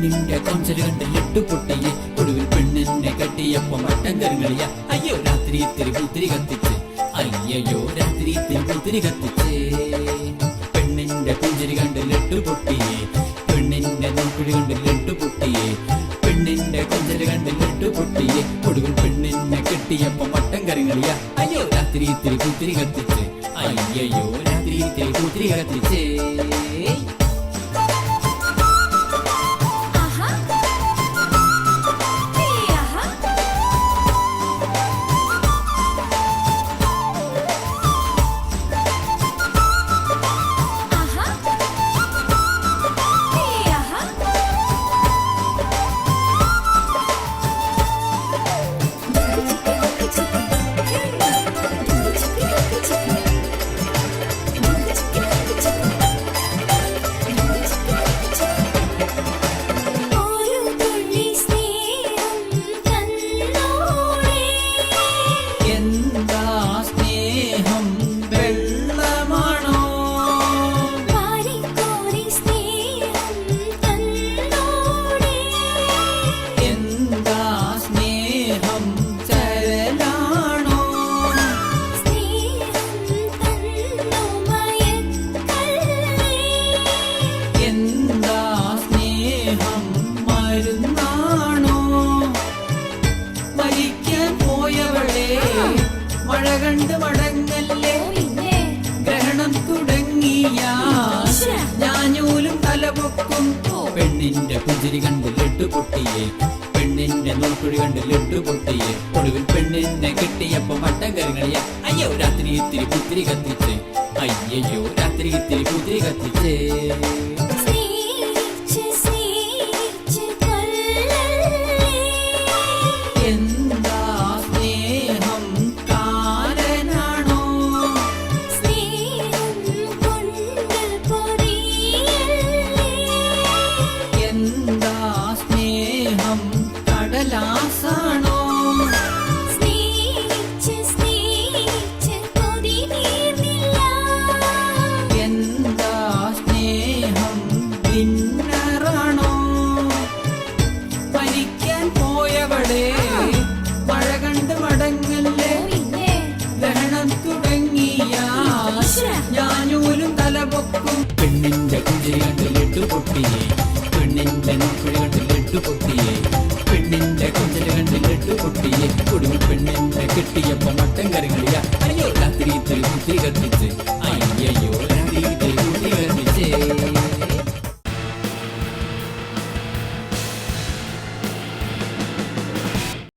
പെണ്ണിന്റെ കൊഞ്ചല് കണ്ട് ലെട്ടുപൊട്ടിയെ ഒടുവിൽ പെണ്ണിനെ കെട്ടിയപ്പം വട്ടം കരുങ്ങളിയ അയ്യോ രാത്രി ഇത്തിരി പൂത്തിരി കത്തിച്ച് അയ്യോ രാത്രി ഇത്തിരി പൂത്തിരി കത്തിച്ച് പെണ്ണിന്റെ പുഞ്ചിരി കണ്ട് ലെട്ടുപൊട്ടിയെ പെണ്ണിന്റെ നോക്കുഴി കണ്ട് ലെട്ടുപൊട്ടിയെ പെണ്ണിന്റെ കൊഞ്ചല് കണ്ട് ലെട്ടുപൊട്ടിയെ ഒടുവിൽ പെണ്ണിനെ കെട്ടിയപ്പം വട്ടം കരുങ്ങളിയ അയ്യോ രാത്രി ഇത്തിരി പൂത്തിരി കത്തിച്ച് അയ്യോ രാത്രി ഇത്തിരി പൂത്തിരി കത്തിച്ച് മഴ കണ്ട് മടങ്ങല്ലേ ഗ്രഹണം തുടങ്ങിയ ഞാനൂലും തലപൊക്കും പെണ്ണിന്റെ പുഞ്ചിരി കണ്ട് ലെട്ടുപൊട്ടിയെ പെണ്ണിന്റെ നോക്കുഴി കണ്ട് ലെട്ടുപൊട്ടിയെ ഒടുവിൽ പെണ്ണിനെ കെട്ടിയപ്പോ വട്ടം കരുങ്ങളിയ അയ്യോ രാത്രി ഇത്തിരി പുത്തിരി കത്തിച്ച് അയ്യോ രാത്രി ഇത്തിരി പുത്തിരി കത്തിച്ച് കടലാസാണോ എന്താ സ്നേഹം പിന്നറാണോ മരിക്കാൻ പോയവളെ മഴ കണ്ട് മടങ്ങല്ലേ ഗ്രഹണം തുടങ്ങിയ ഞാനൂലും തലപൊക്കും പെണ്ണിന്റെ കുഞ്ചിരി കണ്ട് ലെട്ടുപൊട്ടിയെ പെണ്ണിന്റെ നോക്കുഴി കണ്ട് ലെട്ടുപൊട്ടിയെ പെണ്ണിന്റെ കൊഞ്ചല് കണ്ട് ലെട്ടുപൊട്ടിയെ ഒടുവിൽ പെണ്ണിനെ കെട്ടിയപ്പോ മട്ടൻ കരങ്ങളിയ അയ്യോ രാത്രി ഇത്തിരി കുത്തിരി കത്തിച്ച് അയ്യോ രാത്രി ഇത്തിരി കുത്തിരി കത്തിച്ച്